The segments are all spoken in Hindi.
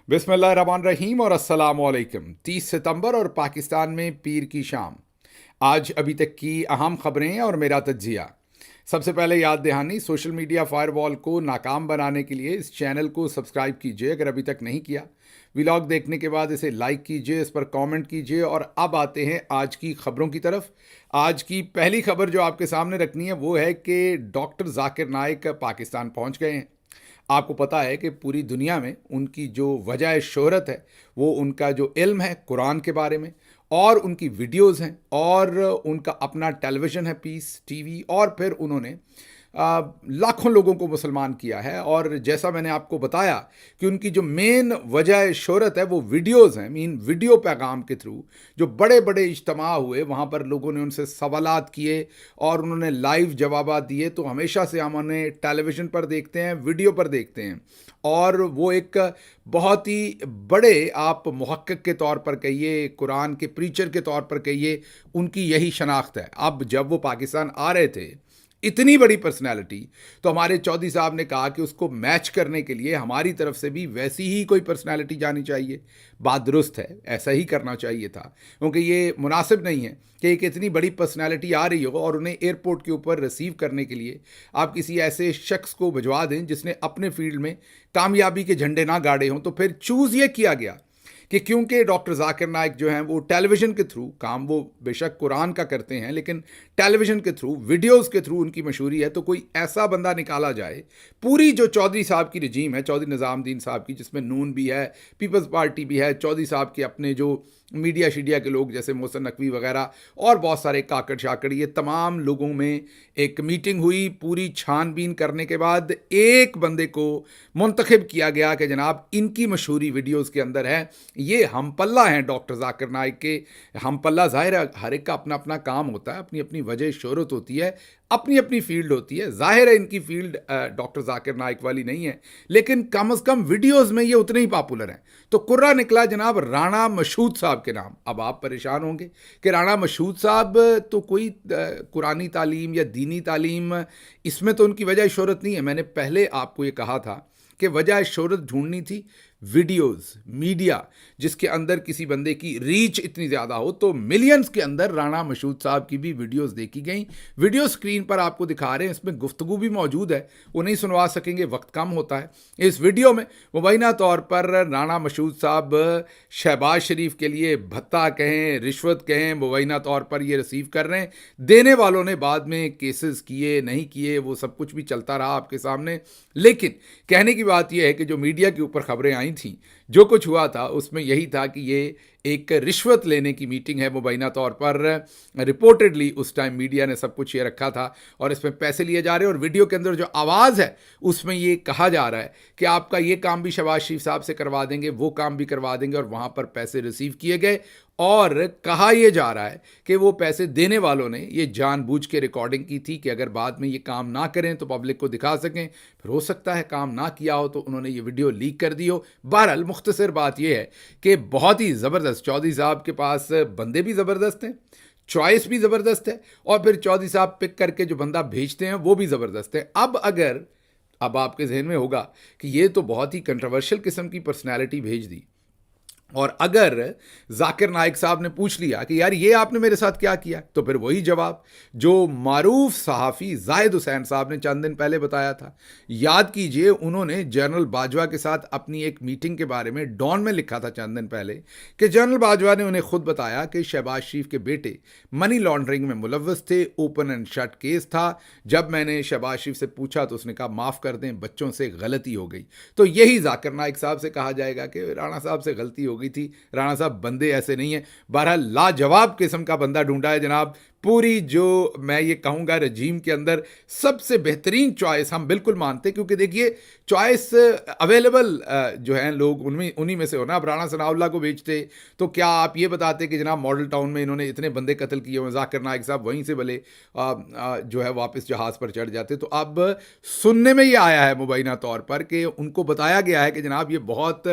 बिस्मिल्लाहिर्रहमानिर्रहीम और अस्सलाम वालेकुम। 30 सितंबर और पाकिस्तान में पीर की शाम। आज अभी तक की अहम खबरें और मेरा तज्जिया। सबसे पहले याद दहानी, सोशल मीडिया फायरवॉल को नाकाम बनाने के लिए इस चैनल को सब्सक्राइब कीजिए अगर अभी तक नहीं किया। व्लॉग देखने के बाद इसे लाइक कीजिए, इस पर कमेंट कीजिए। और अब आते हैं आज की खबरों की तरफ। आज की पहली खबर जो आपके सामने रखनी है वो है कि डॉक्टर जाकिर नाइक पाकिस्तान पहुंच गए हैं। आपको पता है कि पूरी दुनिया में उनकी जो वजह शोहरत है वो उनका जो इल्म है कुरान के बारे में, और उनकी वीडियोस हैं, और उनका अपना टेलीविज़न है पीस टीवी, और फिर उन्होंने लाखों लोगों को मुसलमान किया है। और जैसा मैंने आपको बताया कि उनकी जो मेन वजह शोहरत है वो वीडियोस हैं। वीडियो पैगाम के थ्रू जो बड़े बड़े इज्तिमा हुए, वहाँ पर लोगों ने उनसे सवालात किए और उन्होंने लाइव जवाब दिए। तो हमेशा से हम उन्हें टेलीविज़न पर देखते हैं, वीडियो पर देखते हैं, और वो एक बहुत ही बड़े, आप मुहक्किक के तौर पर कहिए, कुरान के प्रीचर के तौर पर कहिए, उनकी यही शनाख्त है। अब जब वो पाकिस्तान आ रहे थे, इतनी बड़ी पर्सनैलिटी, तो हमारे चौधरी साहब ने कहा कि उसको मैच करने के लिए हमारी तरफ से भी वैसी ही कोई पर्सनैलिटी जानी चाहिए। बात दुरुस्त है, ऐसा ही करना चाहिए था, क्योंकि ये मुनासिब नहीं है कि एक इतनी बड़ी पर्सनैलिटी आ रही हो और उन्हें एयरपोर्ट के ऊपर रिसीव करने के लिए आप किसी ऐसे शख्स को भिजवा दें जिसने अपने फील्ड में कामयाबी के झंडे ना गाड़े हों। तो फिर चूज़ ये किया गया कि क्योंकि डॉक्टर जाकिर नाइक जो हैं वो टेलीविज़न के थ्रू काम, वो बेशक कुरान का करते हैं, लेकिन टेलीविज़न के थ्रू, वीडियोस के थ्रू उनकी मशहूरी है, तो कोई ऐसा बंदा निकाला जाए। पूरी जो चौधरी साहब की रजीम है, चौधरी निज़ामुद्दीन साहब की, जिसमें नून भी है, पीपल्स पार्टी भी है, चौधरी साहब के अपने जो मीडिया शीडिया के लोग जैसे मोहसिन नकवी वगैरह और बहुत सारे काकड़ शाकड़, ये तमाम लोगों में एक मीटिंग हुई। पूरी छानबीन करने के बाद एक बंदे को मुंतखब किया गया कि जनाब इनकी मशहूरी वीडियोस के अंदर है। ये हम पल्ला हैं डॉक्टर जाकिर नाइक के। हम पल्ला ज़ाहिर है, हर एक का अपना अपना काम होता है, अपनी अपनी वजह शोहरत होती है, अपनी अपनी फील्ड होती है। जाहिर है इनकी फील्ड डॉक्टर जाकिर नाइक वाली नहीं है, लेकिन कम से कम वीडियोस में ये उतने ही पॉपुलर हैं। तो कुर्रा निकला जनाब राणा मशहूद साहब के नाम। अब आप परेशान होंगे कि राणा मशहूद साहब तो कोई कुरानी तालीम या दीनी तालीम, इसमें तो उनकी वजह शोहरत नहीं है। मैंने पहले आपको ये कहा था कि वजह शोहरत ढूंढनी थी वीडियोस, मीडिया, जिसके अंदर किसी बंदे की रीच इतनी ज़्यादा हो। तो मिलियंस के अंदर राणा मशहूद साहब की भी वीडियोस देखी गई। वीडियो स्क्रीन पर आपको दिखा रहे हैं, इसमें गुफ्तगू भी मौजूद है, वो नहीं सुनवा सकेंगे, वक्त कम होता है। इस वीडियो में मुबैना तौर पर राणा मशहूद साहब शहबाज शरीफ के लिए भत्ता कहें, रिश्वत कहें, मुबैना तौर पर ये रिसीव कर रहे हैं। देने वालों ने बाद में केसेस किए नहीं किए, वो सब कुछ भी चलता रहा आपके सामने। लेकिन कहने की बात यह है कि जो मीडिया के ऊपर खबरें आई थी, जो कुछ हुआ था उसमें यही था कि ये एक रिश्वत लेने की मीटिंग है मुबैना तौर पर। रिपोर्टेडली उस टाइम मीडिया ने सब कुछ ये रखा था और इसमें पैसे लिए जा रहे हैं। और वीडियो के अंदर जो आवाज़ है उसमें ये कहा जा रहा है कि आपका ये काम भी शहबाज शरीफ साहब से करवा देंगे, वो काम भी करवा देंगे, और वहाँ पर पैसे रिसीव किए गए। और कहा यह जा रहा है कि वो पैसे देने वालों ने ये जानबूझ के रिकॉर्डिंग की थी कि अगर बाद में ये काम ना करें तो पब्लिक को दिखा सकें। फिर हो सकता है काम ना किया हो तो उन्होंने ये वीडियो लीक कर दी हो। बहरहाल मुख्तसर बात यह है कि बहुत ही ज़बरदस्त, चौधरी साहब के पास बंदे भी ज़बरदस्त हैं, चॉइस भी ज़बरदस्त है, और फिर चौधरी साहब पिक करके जो बंदा भेजते हैं वो भी ज़बरदस्त है। अब आपके जहन में होगा कि ये तो बहुत ही कंट्रोवर्शियल किस्म की पर्सनैलिटी भेज दी, और अगर जाकिर नाइक साहब ने पूछ लिया कि यार ये आपने मेरे साथ क्या किया, तो फिर वही जवाब जो मारूफ सहाफ़ी जाहिद हुसैन साहब ने चंद दिन पहले बताया था। याद कीजिए, उन्होंने जनरल बाजवा के साथ अपनी एक मीटिंग के बारे में डॉन में लिखा था चंद दिन पहले कि जनरल बाजवा ने उन्हें खुद बताया कि शहबाज शरीफ के बेटे मनी लॉन्ड्रिंग में मुलव्वस थे, ओपन एंड शट केस था। जब मैंने शहबाज शरीफ से पूछा तो उसने कहा माफ़ कर दें, बच्चों से गलती हो गई। तो यही जाकिर नाइक साहब से कहा जाएगा कि राणा साहब से गलती हो गई थी। राणा साहब बंदे ऐसे नहीं है। बहरहाल लाजवाब किस्म का बंदा ढूंढा है जनाब। पूरी जो मैं ये कहूँगा रजीम के अंदर सबसे बेहतरीन चॉइस हम बिल्कुल मानते हैं, क्योंकि देखिए चॉइस अवेलेबल जो हैं लोग उन्हीं में से हो ना। अब राणा सनाउल्लाह को बेचते तो क्या आप ये बताते कि जनाब मॉडल टाउन में इन्होंने इतने बंदे कत्ल किए हुए, जाकिर नाइक साहब वहीं से भले जो है वापस जहाज़ पर चढ़ जाते। तो अब सुनने में ये आया है मुबैना तौर पर कि उनको बताया गया है कि जनाब ये बहुत,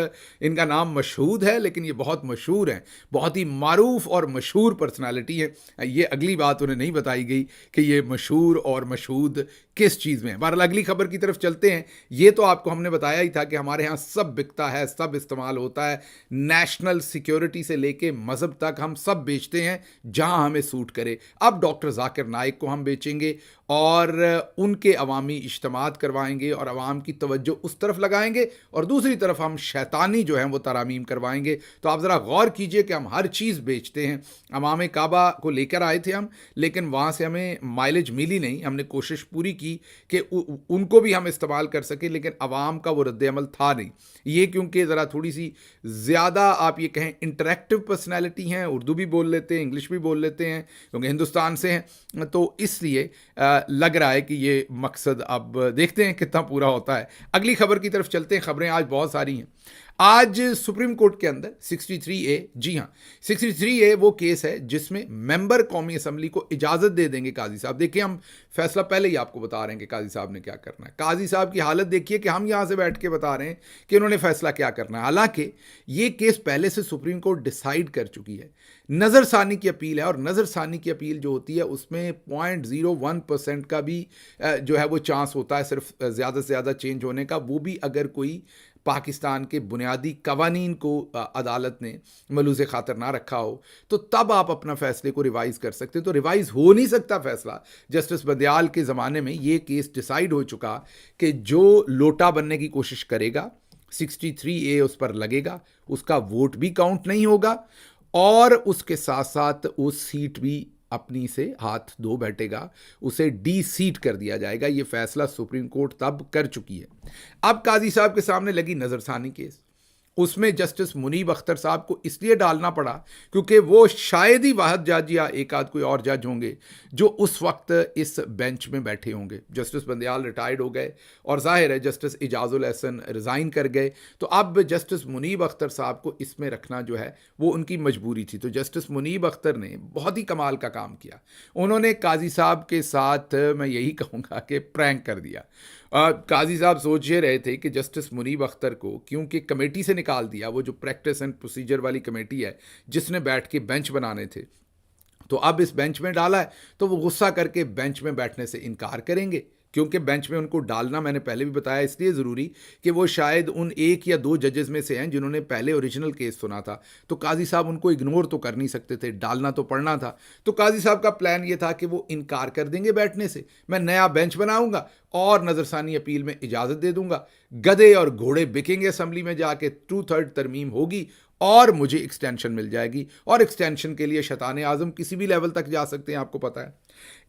इनका नाम मशहूद है लेकिन ये बहुत मशहूर हैं, बहुत ही मारूफ और मशहूर पर्सनैलिटी है। ये अगली बात उन्हें नहीं बताई गई कि ये मशहूर और मशहूद किस चीज़ में है। बहरहाल अगली खबर की तरफ चलते हैं। ये तो आपको हमने बताया ही था कि हमारे यहाँ सब बिकता है, सब इस्तेमाल होता है, नेशनल सिक्योरिटी से लेके मज़हब तक हम सब बेचते हैं जहाँ हमें सूट करे। अब डॉक्टर जाकिर नाइक को हम बेचेंगे और उनके अवामी इज्तिमात करवाएंगे और अवाम की तवज्जो उस तरफ लगाएंगे और दूसरी तरफ हम शैतानी जो है वो तरामीम करवाएंगे। तो आप ज़रा गौर कीजिए कि हम हर चीज़ बेचते हैं। अवाम काबा को लेकर आए थे हम, लेकिन वहाँ से हमें माइलेज मिली नहीं। हमने कोशिश पूरी की कि उनको भी हम इस्तेमाल कर सकें, लेकिन अवाम का वो रद्द-ए-अमल था नहीं। ये क्योंकि ज़रा थोड़ी सी ज़्यादा आप ये कहें इंटरेक्टिव पर्सनैलिटी हैं, उर्दू भी बोल लेते हैं, इंग्लिश भी बोल लेते हैं, क्योंकि हिंदुस्तान से हैं, तो इसलिए लग रहा है कि ये मकसद अब देखते हैं कितना पूरा होता है। अगली खबर की तरफ चलते हैं। खबरें आज बहुत सारी हैं। आज सुप्रीम कोर्ट के अंदर 63A, जी हाँ 63A वो केस है जिसमें मेंबर कौमी असम्बली को इजाज़त दे देंगे काजी साहब। देखिए, हम फैसला पहले ही आपको बता रहे हैं कि काजी साहब ने क्या करना है। काजी साहब की हालत देखिए कि हम यहाँ से बैठ के बता रहे हैं कि उन्होंने फैसला क्या करना है। हालांकि ये केस पहले से सुप्रीम कोर्ट डिसाइड कर चुकी है। नज़रसानी की अपील है और नज़रसानी की अपील जो होती है उसमें 0.01% का भी जो है वो चांस होता है सिर्फ ज़्यादा से ज़्यादा चेंज होने का, वो भी अगर कोई पाकिस्तान के बुनियादी कवानीन को अदालत ने मलूज़ खातर ना रखा हो, तो तब आप अपना फैसले को रिवाइज़ कर सकते हैं। तो रिवाइज़ हो नहीं सकता फैसला। जस्टिस बंदयाल के ज़माने में ये केस डिसाइड हो चुका कि जो लोटा बनने की कोशिश करेगा 63A उस पर लगेगा, उसका वोट भी काउंट नहीं होगा और उसके साथ साथ वो सीट भी अपनी से हाथ धो बैठेगा, उसे डी सीट कर दिया जाएगा। ये फैसला सुप्रीम कोर्ट तब कर चुकी है। अब काजी साहब के सामने लगी नज़रसानी केस, उसमें जस्टिस मुनीब अख्तर साहब को इसलिए डालना पड़ा क्योंकि वो शायद ही वाहिद जज या एक आध कोई और जज होंगे जो उस वक्त इस बेंच में बैठे होंगे। जस्टिस बंदयाल रिटायर्ड हो गए और जाहिर है जस्टिस इजाजुल एहसन रिज़ाइन कर गए, तो अब जस्टिस मुनीब अख्तर साहब को इसमें रखना जो है वो उनकी मजबूरी थी। तो जस्टिस मुनीब अख्तर ने बहुत ही कमाल का काम किया। उन्होंने काजी साहब के साथ मैं यही कहूँगा कि प्रैंक कर दिया। काजी साहब सोच ये रहे थे कि जस्टिस मुनीब अख्तर को क्योंकि कमेटी से निकाल दिया, वो जो प्रैक्टिस एंड प्रोसीजर वाली कमेटी है जिसने बैठ के बेंच बनाने थे, तो अब इस बेंच में डाला है तो वो गुस्सा करके बेंच में बैठने से इनकार करेंगे। क्योंकि बेंच में उनको डालना मैंने पहले भी बताया इसलिए ज़रूरी कि वो शायद उन 1 या 2 जजेस में से हैं जिन्होंने पहले ओरिजिनल केस सुना था, तो काजी साहब उनको इग्नोर तो कर नहीं सकते थे, डालना तो पड़ना था। तो काजी साहब का प्लान ये था कि वो इनकार कर देंगे बैठने से, मैं नया बेंच बनाऊंगा और नज़रसानी अपील में इजाज़त दे दूंगा, गधे और घोड़े बिकेंगे असम्बली में जाके, 2/3 तरमीम होगी और मुझे एक्सटेंशन मिल जाएगी। और एक्सटेंशन के लिए शैतान आज़म किसी भी लेवल तक जा सकते हैं, आपको पता है।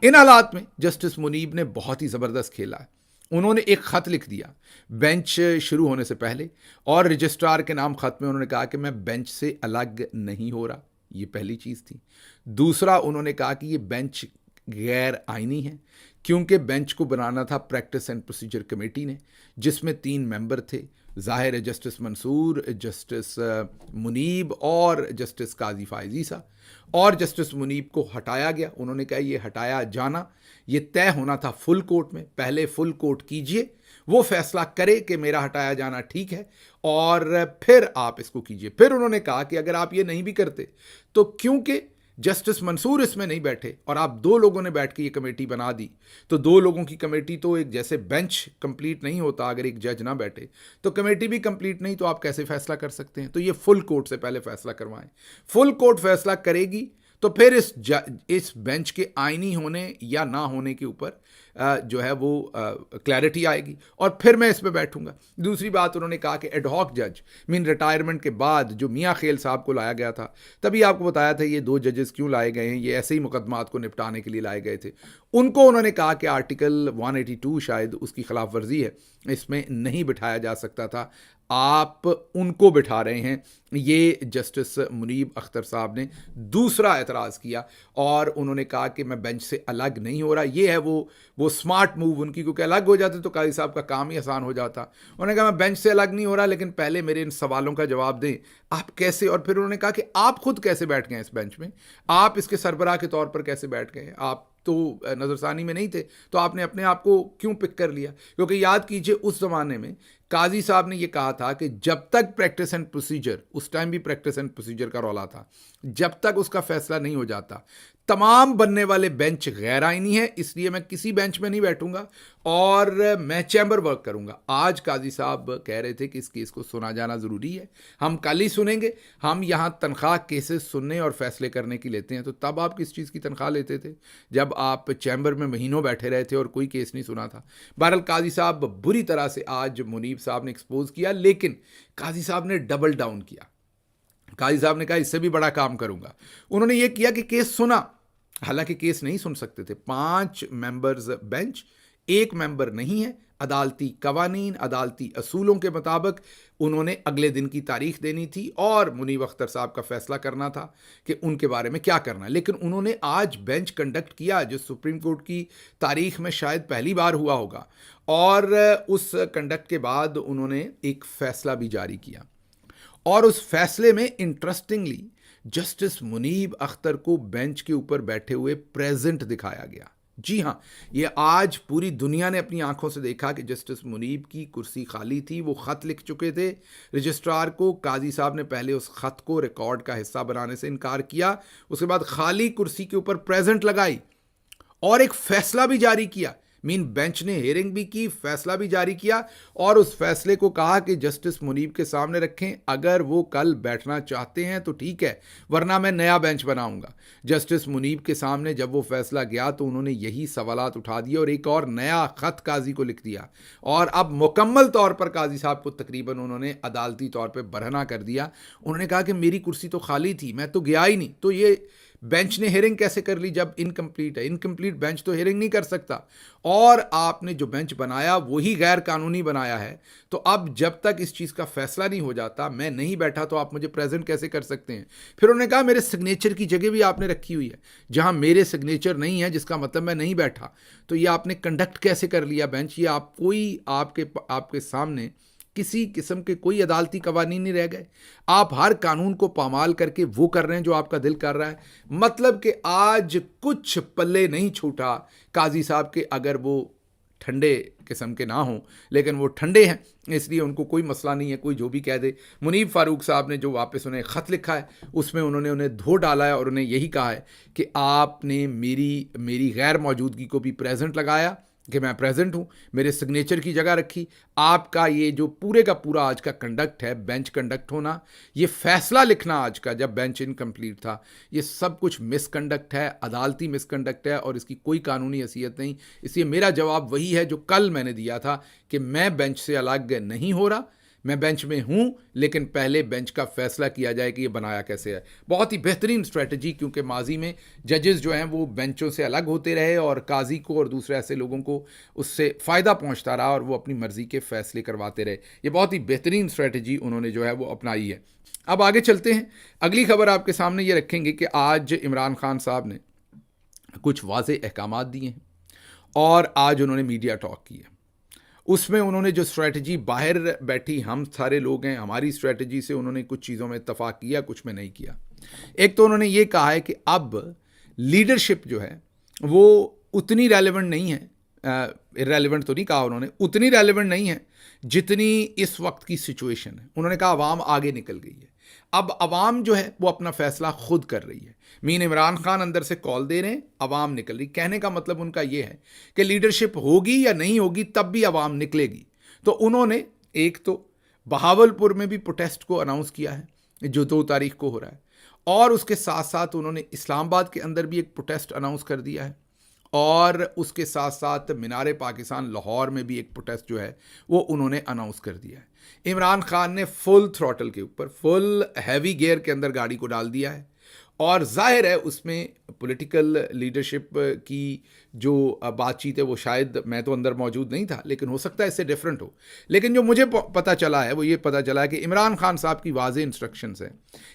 इन हालात में जस्टिस मुनीब ने बहुत ही ज़बरदस्त खेला है। उन्होंने एक ख़त लिख दिया बेंच शुरू होने से पहले और रजिस्ट्रार के नाम ख़त में उन्होंने कहा कि मैं बेंच से अलग नहीं हो रहा। ये पहली चीज़ थी। दूसरा, उन्होंने कहा कि ये बेंच गैर आइनी है क्योंकि बेंच को बनाना था प्रैक्टिस एंड प्रोसीजर कमेटी ने, जिसमें 3 मेंबर थे। ज़ाहिर है जस्टिस मंसूर, जस्टिस मुनीब और जस्टिस काजी फायजीसा, और जस्टिस मुनीब को हटाया गया। उन्होंने कहा ये हटाया जाना ये तय होना था फुल कोर्ट में, पहले फुल कोर्ट कीजिए, वो फैसला करे कि मेरा हटाया जाना ठीक है और फिर आप इसको कीजिए। फिर उन्होंने कहा कि अगर आप ये नहीं भी करते तो क्योंकि जस्टिस मंसूर इसमें नहीं बैठे और आप 2 लोगों ने बैठ के ये कमेटी बना दी, तो 2 लोगों की कमेटी तो एक जैसे बेंच कंप्लीट नहीं होता अगर एक जज ना बैठे, तो कमेटी भी कंप्लीट नहीं, तो आप कैसे फैसला कर सकते हैं। तो ये फुल कोर्ट से पहले फैसला करवाएं। फुल कोर्ट फैसला करेगी तो फिर इस बेंच के आईनी होने या ना होने के ऊपर जो है वो क्लैरिटी आएगी और फिर मैं इस पर बैठूंगा। दूसरी बात, उन्होंने कहा कि एडहॉक जज मीन रिटायरमेंट के बाद जो मियाँ खेल साहब को लाया गया था, तभी आपको बताया था ये 2 जजेस क्यों लाए गए हैं, ये ऐसे ही मुकदमात को निपटाने के लिए लाए गए थे। उनको उन्होंने कहा कि आर्टिकल 182 शायद उसकी खिलाफ वर्जी है, इसमें नहीं बिठाया जा सकता था, आप उनको बिठा रहे हैं। ये जस्टिस मुनीब अख्तर साहब ने दूसरा एतराज़ किया और उन्होंने कहा कि मैं बेंच से अलग नहीं हो रहा। ये है वो स्मार्ट मूव उनकी, क्योंकि अलग हो जाते तो काजी साहब का काम ही आसान हो जाता। उन्होंने कहा मैं बेंच से अलग नहीं हो रहा, लेकिन पहले मेरे इन सवालों का जवाब दें, आप कैसे। और फिर उन्होंने कहा कि आप खुद कैसे बैठ गए इस बेंच में, आप इसके सरबराह के तौर पर कैसे बैठ गए, आप तो नज़रसानी में नहीं थे, तो आपने अपने आप को क्यों पिक कर लिया। क्योंकि याद कीजिए उस ज़माने में काजी साहब ने ये कहा था कि जब तक प्रैक्टिस एंड प्रोसीजर, उस टाइम भी प्रैक्टिस एंड प्रोसीजर का रौला था, जब तक उसका फैसला नहीं हो जाता, तमाम बनने वाले बेंच गैर आईनी है, इसलिए मैं किसी बेंच में नहीं बैठूंगा और मैं चैम्बर वर्क करूंगा। आज काजी साहब कह रहे थे कि इस केस को सुना जाना ज़रूरी है, हम कल ही सुनेंगे। हम यहाँ तनख्वाह केसेस सुनने और फैसले करने की लेते हैं, तो तब आप किस चीज़ की तनख्वाह लेते थे जब आप चैम्बर में महीनों बैठे रहे थे और कोई केस नहीं सुना था। बहरहाल काजी साहब बुरी तरह से आज मुनीब साहब ने एक्सपोज किया, लेकिन काजी साहब ने डबल डाउन किया। काजी साहब ने कहा इससे भी बड़ा काम करूंगा। उन्होंने ये किया कि केस सुना, हालांकि केस नहीं सुन सकते थे। 5 मेंबर्स बेंच, 1 मेंबर नहीं है। अदालती कवानीन, अदालती असूलों के मुताबिक उन्होंने अगले दिन की तारीख देनी थी और मुनीब अख्तर साहब का फैसला करना था कि उनके बारे में क्या करना है। लेकिन उन्होंने आज बेंच कंडक्ट किया, जो सुप्रीम कोर्ट की तारीख में शायद पहली बार हुआ होगा, और उस कंडक्ट के बाद उन्होंने एक फैसला भी जारी किया। और उस फैसले में इंटरेस्टिंगली जस्टिस मुनीब अख्तर को बेंच के ऊपर बैठे हुए प्रेजेंट दिखाया गया। जी हाँ, ये आज पूरी दुनिया ने अपनी आंखों से देखा कि जस्टिस मुनीब की कुर्सी खाली थी। वो ख़त लिख चुके थे रजिस्ट्रार को। काजी साहब ने पहले उस ख़त को रिकॉर्ड का हिस्सा बनाने से इनकार किया, उसके बाद खाली कुर्सी के ऊपर प्रेजेंट लगाई और एक फैसला भी जारी किया। बेंच ने हियरिंग भी की, फैसला भी जारी किया और उस फैसले को कहा कि जस्टिस मुनीब के सामने रखें, अगर वो कल बैठना चाहते हैं तो ठीक है, वरना मैं नया बेंच बनाऊंगा। जस्टिस मुनीब के सामने जब वो फैसला गया तो उन्होंने यही सवालात उठा दिए और एक और नया ख़त काजी को लिख दिया और अब मुकम्मल तौर पर काजी साहब को तकरीबन उन्होंने अदालती तौर पर बरहना कर दिया। उन्होंने कहा कि मेरी कुर्सी तो खाली थी, मैं तो गया ही नहीं, तो ये बेंच ने हियरिंग कैसे कर ली जब इनकम्प्लीट है? इनकम्प्लीट बेंच तो हियरिंग नहीं कर सकता और आपने जो बेंच बनाया वही गैर कानूनी बनाया है। तो अब जब तक इस चीज़ का फैसला नहीं हो जाता, मैं नहीं बैठा, तो आप मुझे प्रेजेंट कैसे कर सकते हैं? फिर उन्होंने कहा मेरे सिग्नेचर की जगह भी आपने रखी हुई है, जहां मेरे सिग्नेचर नहीं है, जिसका मतलब मैं नहीं बैठा, तो ये आपने कंडक्ट कैसे कर लिया बेंच? ये आप कोई आपके सामने किसी किस्म के कोई अदालती कवानीन नहीं रह गए। आप हर कानून को पामाल करके वो कर रहे हैं जो आपका दिल कर रहा है। मतलब कि आज कुछ पल्ले नहीं छूटा काजी साहब के, अगर वो ठंडे किस्म के ना हों, लेकिन वो ठंडे हैं, इसलिए उनको कोई मसला नहीं है, कोई जो भी कह दे। मुनीब फारूक साहब ने जो वापस उन्हें ख़त लिखा है उसमें उन्होंने उन्हें धो डाला है और उन्हें यही कहा है कि आपने मेरी गैर मौजूदगी को भी प्रेजेंट लगाया कि मैं प्रेजेंट हूँ, मेरे सिग्नेचर की जगह रखी। आपका ये जो पूरे का पूरा आज का कंडक्ट है, बेंच कंडक्ट होना, ये फैसला लिखना आज का जब बेंच इनकम्प्लीट था, ये सब कुछ मिसकंडक्ट है, अदालती मिसकंडक्ट है और इसकी कोई कानूनी हैसियत नहीं। इसलिए मेरा जवाब वही है जो कल मैंने दिया था कि मैं बेंच से अलग नहीं हो रहा, मैं बेंच में हूँ, लेकिन पहले बेंच का फैसला किया जाए कि ये बनाया कैसे है। बहुत ही बेहतरीन स्ट्रेटजी, क्योंकि माजी में जजेस जो हैं वो बेंचों से अलग होते रहे और काजी को और दूसरे ऐसे लोगों को उससे फ़ायदा पहुँचता रहा और वो अपनी मर्ज़ी के फ़ैसले करवाते रहे। ये बहुत ही बेहतरीन स्ट्रेटजी उन्होंने जो है वो अपनाई है। अब आगे चलते हैं, अगली खबर आपके सामने ये रखेंगे कि आज इमरान खान साहब ने कुछ वाज़ेह अहकामात दिए हैं और आज उन्होंने मीडिया टॉक की है। उसमें उन्होंने जो स्ट्रैटेजी, बाहर बैठी हम सारे लोग हैं, हमारी स्ट्रैटेजी से उन्होंने कुछ चीज़ों में इत्तफाक किया, कुछ में नहीं किया। एक तो उन्होंने ये कहा है कि अब लीडरशिप जो है वो उतनी रेलेवेंट नहीं है, इररेलेवेंट तो नहीं कहा उन्होंने, उतनी रेलेवेंट नहीं है जितनी इस वक्त की सिचुएशन है। उन्होंने कहा अवाम आगे निकल गई है, अब अवाम जो है वो अपना फैसला खुद कर रही है। इमरान खान अंदर से कॉल दे रहे हैं, अवाम निकल रही। कहने का मतलब उनका ये है कि लीडरशिप होगी या नहीं होगी तब भी अवाम निकलेगी। तो उन्होंने एक तो बहावलपुर में भी प्रोटेस्ट को अनाउंस किया है जो 2 तारीख को हो रहा है, और उसके साथ साथ उन्होंने इस्लामाबाद के अंदर भी एक प्रोटेस्ट अनाउंस कर दिया है, और उसके साथ साथ मीनार पाकिस्तान लाहौर में भी एक प्रोटेस्ट जो है वो उन्होंने अनाउंस कर दिया है। इमरान खान ने फुल थ्रॉटल के ऊपर, फुल हैवी गियर के अंदर गाड़ी को डाल दिया है और जाहिर है उसमें पॉलिटिकल लीडरशिप की जो बातचीत है वो शायद, मैं तो अंदर मौजूद नहीं था, लेकिन हो सकता है इससे डिफरेंट हो। लेकिन जो मुझे पता चला है वो ये पता चला है कि इमरान खान साहब की वाज़ेह इंस्ट्रक्शंस हैं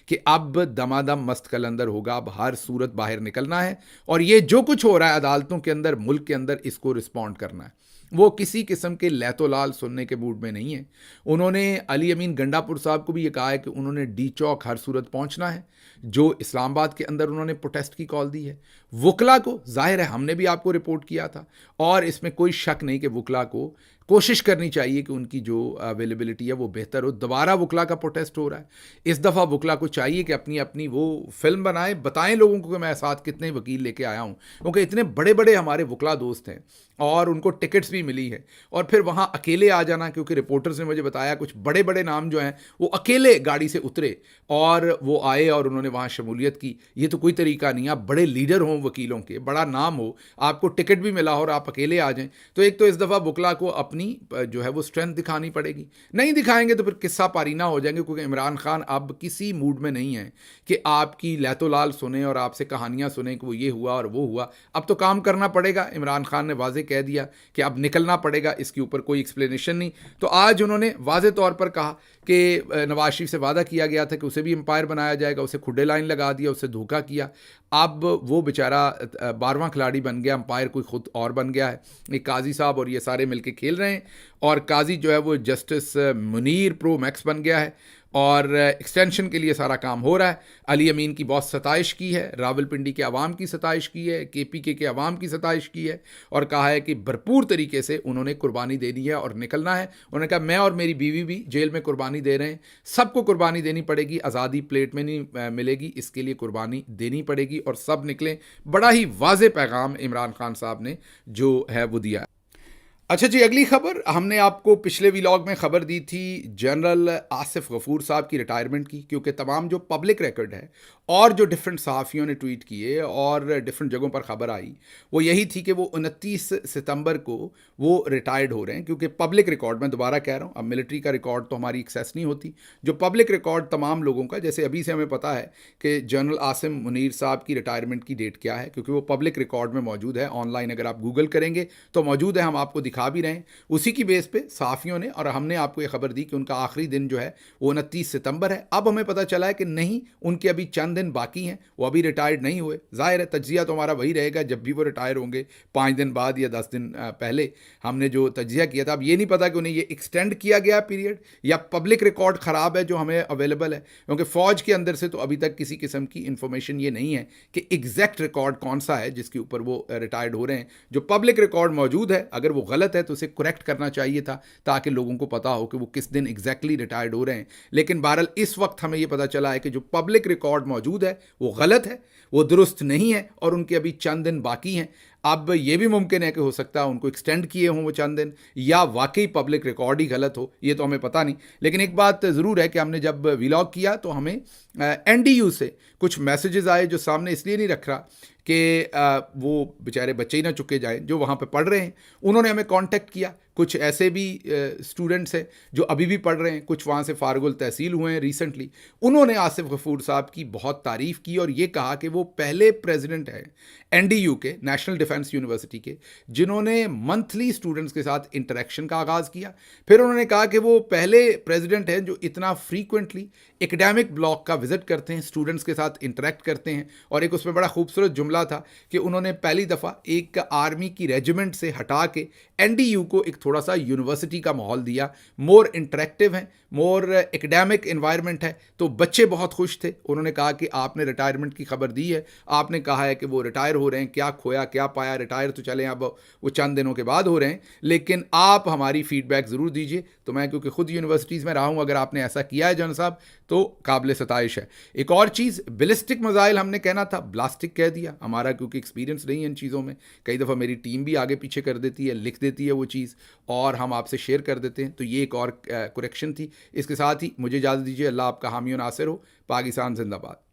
कि अब दमादम मस्त कलंदर होगा, अब हर सूरत बाहर निकलना है और ये जो कुछ हो रहा है अदालतों के अंदर, मुल्क के अंदर, इसको रिस्पॉन्ड करना है। वो किसी किस्म के लैतोलाल सुनने के मूड में नहीं है। उन्होंने अली अमीन गंडापुर साहब को भी ये कहा है कि उन्होंने डी चौक हर सूरत पहुंचना है, जो इस्लामाबाद के अंदर उन्होंने प्रोटेस्ट की कॉल दी है। वकला को, जाहिर है हमने भी आपको रिपोर्ट किया था और इसमें कोई शक नहीं कि वकला को कोशिश करनी चाहिए कि उनकी जो अवेलेबिलिटी है वो बेहतर हो। दोबारा वकला का प्रोटेस्ट हो रहा है, इस दफ़ा वकला को चाहिए कि अपनी अपनी वो फिल्म बनाएं, बताएं लोगों को कि मैं साथ कितने वकील लेके आया हूं, क्योंकि इतने बड़े बड़े हमारे वकला दोस्त हैं और उनको टिकट्स भी मिली है, और फिर वहाँ अकेले आ जाना, क्योंकि रिपोर्टर्स ने मुझे बताया कुछ बड़े बड़े नाम जो हैं वो अकेले गाड़ी से उतरे और वो आए और उन्होंने वहाँ शमूलियत की। ये तो कोई तरीका नहीं। आप बड़े लीडर हों वकीलों के, बड़ा नाम हो, आपको टिकट भी मिला हो और आप अकेले आ जाएं, तो एक तो इस दफ़ा वकला को अपनी जो है वो स्ट्रेंथ दिखानी पड़ेगी। नहीं दिखाएंगे तो फिर किस्सा पारीना हो जाएंगे, क्योंकि इमरान खान अब किसी मूड में नहीं है कि आपकी लैतोलाल सुने और आपसे कहानियाँ सुने कि वो ये हुआ और वो हुआ। अब तो काम करना पड़ेगा। इमरान खान ने वाजे कह दिया कि अब निकलना पड़ेगा, इसके ऊपर कोई एक्सप्लेनेशन नहीं। तो आज उन्होंने वाजे तौर पर कहा कि नवाज शरीफ से वादा किया गया था कि उसे भी एम्पायर बनाया जाएगा, उसे खुडे लाइन लगा दिया, उसे धोखा किया। अब वो बेचारा 12वां खिलाड़ी बन गया, अंपायर कोई खुद और बन गया है। एक काजी साहब और ये सारे मिलके खेल रहे हैं, और काजी जो है वो जस्टिस मुनीर प्रो मैक्स बन गया है, और एक्सटेंशन के लिए सारा काम हो रहा है। अली अमीन की बहुत सताइश की है, रावलपिंडी के अवाम की सताइश की है, KPK के अवाम की सताइश की है, और कहा है कि भरपूर तरीके से उन्होंने कुर्बानी देनी है और निकलना है। उन्होंने कहा मैं और मेरी बीवी भी जेल में कुर्बानी दे रहे हैं, सबको कुर्बानी देनी पड़ेगी, आज़ादी प्लेट में नहीं मिलेगी, इसके लिए कुर्बानी देनी पड़ेगी, और सब निकलें। बड़ा ही वाज़े पैगाम इमरान खान साहब ने जो है वो दिया। अच्छा जी, अगली खबर, हमने आपको पिछले व्लॉग में खबर दी थी जनरल आसिफ गफूर साहब की रिटायरमेंट की, क्योंकि तमाम जो पब्लिक रिकॉर्ड है और जो डिफरेंट सहाफ़ियों ने ट्वीट किए और डिफरेंट जगहों पर खबर आई, वो यही थी कि वो 29 सितंबर को वो रिटायर्ड हो रहे हैं। क्योंकि पब्लिक रिकॉर्ड, मैं दोबारा कह रहा हूँ, अब मिलिट्री का रिकॉर्ड तो हमारी एक्सेस नहीं होती, जो पब्लिक रिकॉर्ड तमाम लोगों का, जैसे अभी से हमें पता है कि जनरल आसिम मुनीर साहब की रिटायरमेंट की डेट क्या है, क्योंकि वो पब्लिक रिकॉर्ड में मौजूद है, ऑनलाइन अगर आप गूगल करेंगे तो मौजूद है, हम आपको दिखा भी रहे हैं। उसी की बेस पे सहाफ़ियों ने और हमने आपको ये खबर दी कि उनका आखिरी दिन जो है वो 29 सितंबर है। अब हमें पता चला है कि नहीं, उनके अभी चंद दिन बाकी हैं, वो अभी रिटायर्ड नहीं हुए। ज़ाहिर है तज्जिया तो हमारा वही रहेगा जब भी वो रिटायर होंगे, 5 दिन बाद या 10 दिन पहले हमने जो तज्जिया किया था। अब ये नहीं पता कि उन्हें ये एक्सटेंड किया गया पीरियड या पब्लिक रिकॉर्ड ख़राब है जो हमें अवेलेबल है, क्योंकि फ़ौज के अंदर से तो अभी तक किसी किस्म की इंफॉर्मेशन ये नहीं है कि एग्जैक्ट रिकॉर्ड कौन सा है जिसके ऊपर वो रिटायर्ड हो रहे हैं। जो पब्लिक रिकॉर्ड मौजूद है, अगर वो गलत है तो उसे करेक्ट करना चाहिए था, ताकि लोगों को पता हो कि वो किस दिन एग्जैक्टली रिटायर्ड हो रहे हैं। लेकिन बहरहाल इस वक्त हमें ये पता चला है कि जो पब्लिक रिकॉर्ड मौजूद है वो गलत है, वो दुरुस्त नहीं है, और उनके अभी चंद दिन बाकी हैं। अब ये भी मुमकिन है कि हो सकता है उनको एक्सटेंड किए हों वो चंद दिन, या वाकई पब्लिक रिकॉर्ड ही गलत हो, ये तो हमें पता नहीं। लेकिन एक बात ज़रूर है कि हमने जब व्लॉग किया तो हमें NDU से कुछ मैसेजेस आए, जो सामने इसलिए नहीं रख रहा कि वो बेचारे बच्चे ही ना चुके जाएं जो वहाँ पे पढ़ रहे हैं। उन्होंने हमें कांटेक्ट किया, कुछ ऐसे भी स्टूडेंट्स हैं जो अभी भी पढ़ रहे हैं, कुछ वहाँ से फारगुल तहसील हुए हैं रिसेंटली। उन्होंने आसिफ गफूर साहब की बहुत तारीफ़ की और ये कहा कि वो पहले प्रेसिडेंट हैं NDU के, नेशनल डिफेंस यूनिवर्सिटी के, जिन्होंने मंथली स्टूडेंट्स के साथ इंटरेक्शन का आगाज़ किया। फिर उन्होंने कहा कि वो पहले प्रेसिडेंट हैं जो इतना फ्रीक्वेंटली एकेडमिक ब्लॉक का विज़िट करते हैं, स्टूडेंट्स के साथ इंटरेक्ट करते हैं। और एक उसमें बड़ा खूबसूरत जुमला था कि उन्होंने पहली दफ़ा एक आर्मी की रेजिमेंट से हटा के NDU को एक थोड़ा सा यूनिवर्सिटी का माहौल दिया। मोर इंटरेक्टिव है, मोर एकेडमिक एनवायरनमेंट है, तो बच्चे बहुत खुश थे। उन्होंने कहा कि आपने रिटायरमेंट की खबर दी है, आपने कहा है कि वो रिटायर हो रहे हैं, क्या खोया क्या पाया, रिटायर तो चले अब वो चंद दिनों के बाद हो रहे हैं, लेकिन आप हमारी फीडबैक ज़रूर दीजिए। तो मैं क्योंकि खुद यूनिवर्सिटीज़ में रहा हूँ, अगर आपने ऐसा किया है जन साहब तो काबिल सताइश है। एक और चीज़, बैलिस्टिक मिसाइल हमने कहना था, ब्लास्टिक कह दिया। हमारा क्योंकि एक्सपीरियंस नहीं है इन चीज़ों में, कई दफ़ा मेरी टीम भी आगे पीछे कर देती है, लिख देती है वो चीज़ और हम आपसे शेयर कर देते हैं, तो ये एक और करेक्शन थी। इसके साथ ही मुझे इजाज़त दीजिए। अल्लाह आपका हामी और नासिर हो। पाकिस्तान जिंदाबाद।